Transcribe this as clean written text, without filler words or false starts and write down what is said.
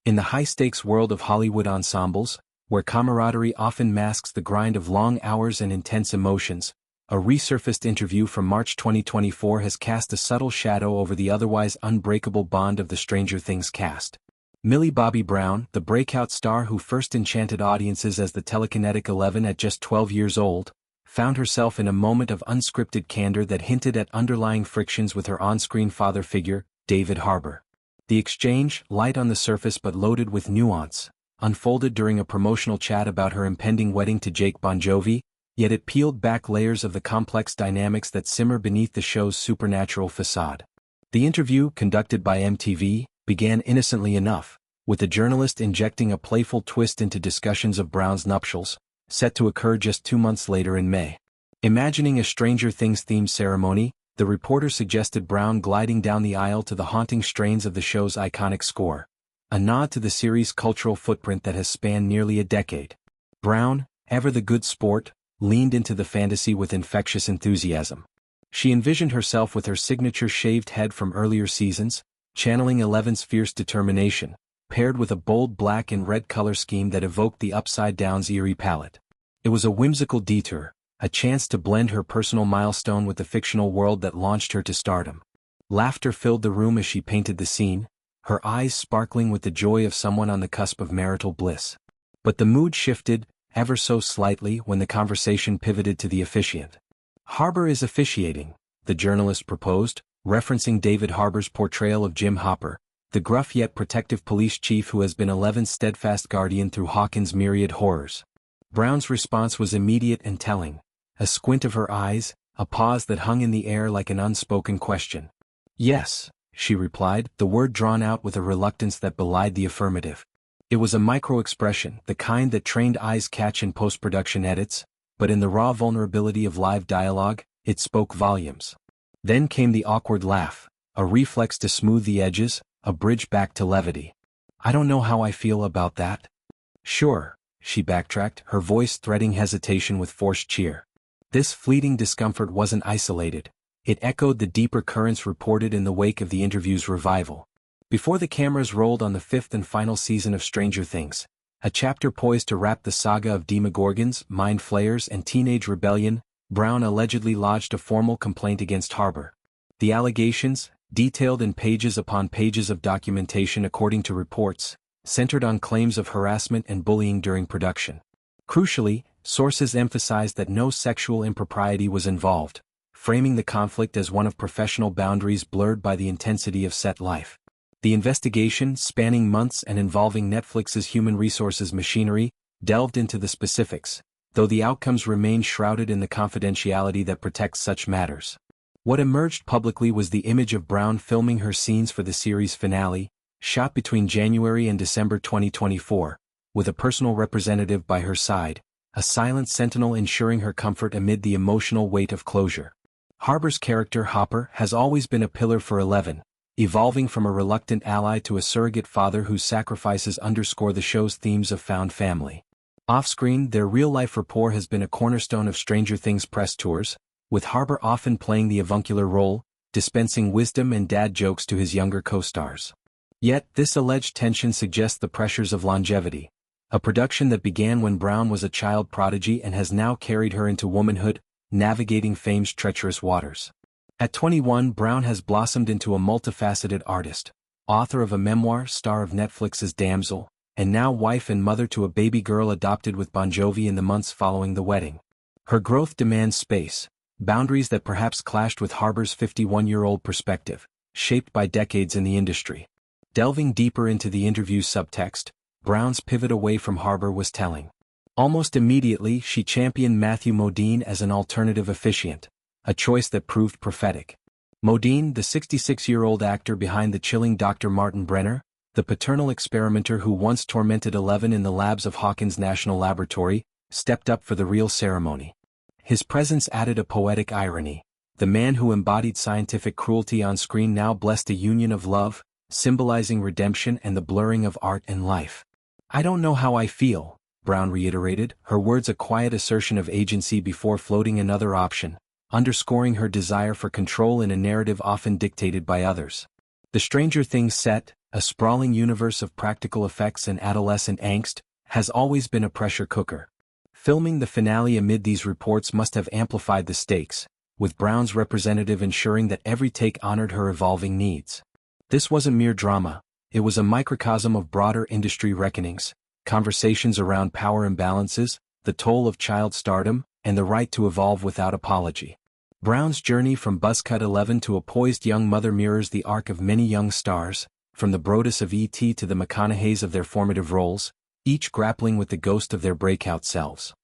In the high-stakes world of Hollywood ensembles, where camaraderie often masks the grind of long hours and intense emotions, a Resurfaced interview from March 2024 has cast a subtle shadow over the otherwise unbreakable bond of the Stranger Things cast. Millie Bobby Brown, the breakout star who first enchanted audiences as the telekinetic 11 at just 12 years old, found herself in a moment of unscripted candor that hinted at underlying frictions with her on-screen father figure, David Harbour. The exchange, light on the surface but loaded with nuance, unfolded during a promotional chat about her impending wedding to Jake Bon Jovi, yet it peeled back layers of the complex dynamics that simmer beneath the show's supernatural facade. The interview, conducted by MTV, began innocently enough, with the journalist injecting a playful twist into discussions of Brown's nuptials, set to occur just 2 months later in May. Imagining a Stranger Things-themed ceremony, the reporter suggested Brown gliding down the aisle to the haunting strains of the show's iconic score, a nod to the series' cultural footprint that has spanned nearly a decade. Brown, ever the good sport, leaned into the fantasy with infectious enthusiasm. She envisioned herself with her signature shaved head from earlier seasons, channeling Eleven's fierce determination, paired with a bold black and red color scheme that evoked the Upside Down's eerie palette. It was a whimsical detour, a chance to blend her personal milestone with the fictional world that launched her to stardom. Laughter filled the room as she painted the scene, her eyes sparkling with the joy of someone on the cusp of marital bliss. But the mood shifted, ever so slightly, when the conversation pivoted to the officiant. "Harbour is officiating," the journalist proposed, referencing David Harbour's portrayal of Jim Hopper, the gruff yet protective police chief who has been Eleven's steadfast guardian through Hawkins' myriad horrors. Brown's response was immediate and telling, a squint of her eyes, a pause that hung in the air like an unspoken question. "Yes," she replied, the word drawn out with a reluctance that belied the affirmative. It was a micro-expression, the kind that trained eyes catch in post-production edits, but in the raw vulnerability of live dialogue, it spoke volumes. Then came the awkward laugh, a reflex to smooth the edges, a bridge back to levity. "I don't know how I feel about that." "Sure," she backtracked, her voice threading hesitation with forced cheer. This fleeting discomfort wasn't isolated. It echoed the deeper currents reported in the wake of the interview's revival. Before the cameras rolled on the 5th and final season of Stranger Things, a chapter poised to wrap the saga of Demogorgons, Mind Flayers, and teenage rebellion, Brown allegedly lodged a formal complaint against Harbour. The allegations, detailed in pages upon pages of documentation according to reports, centered on claims of harassment and bullying during production. Crucially, sources emphasized that no sexual impropriety was involved, framing the conflict as one of professional boundaries blurred by the intensity of set life. The investigation, spanning months and involving Netflix's human resources machinery, delved into the specifics, though the outcomes remained shrouded in the confidentiality that protects such matters. What emerged publicly was the image of Brown filming her scenes for the series finale, shot between January and December 2024, with a personal representative by her side, a silent sentinel ensuring her comfort amid the emotional weight of closure. Harbour's character Hopper has always been a pillar for Eleven, evolving from a reluctant ally to a surrogate father whose sacrifices underscore the show's themes of found family. Off-screen, their real-life rapport has been a cornerstone of Stranger Things press tours, with Harbour often playing the avuncular role, dispensing wisdom and dad jokes to his younger co-stars. Yet, this alleged tension suggests the pressures of longevity, a production that began when Brown was a child prodigy and has now carried her into womanhood, navigating fame's treacherous waters. At 21, Brown has blossomed into a multifaceted artist, author of a memoir, star of Netflix's Damsel, and now wife and mother to a baby girl adopted with Bon Jovi in the months following the wedding. Her growth demands space, boundaries that perhaps clashed with Harbour's 51-year-old perspective, shaped by decades in the industry. Delving deeper into the interview's subtext, Brown's pivot away from Harbour was telling. Almost immediately, she championed Matthew Modine as an alternative officiant, a choice that proved prophetic. Modine, the 66-year-old actor behind the chilling Dr. Martin Brenner, the paternal experimenter who once tormented Eleven in the labs of Hawkins National Laboratory, stepped up for the real ceremony. His presence added a poetic irony. The man who embodied scientific cruelty on screen now blessed a union of love, symbolizing redemption and the blurring of art and life. "I don't know how I feel," Brown reiterated, her words a quiet assertion of agency before floating another option, underscoring her desire for control in a narrative often dictated by others. The Stranger Things set, A sprawling universe of practical effects and adolescent angst, has always been a pressure cooker. Filming the finale amid these reports must have amplified the stakes, with Brown's representative ensuring that every take honored her evolving needs. This wasn't mere drama, it was a microcosm of broader industry reckonings, conversations around power imbalances, the toll of child stardom, and the right to evolve without apology. Brown's journey from buzzcut 11 to a poised young mother mirrors the arc of many young stars, from the Brodus of E.T. to the McConaugheys of their formative roles, each grappling with the ghost of their breakout selves.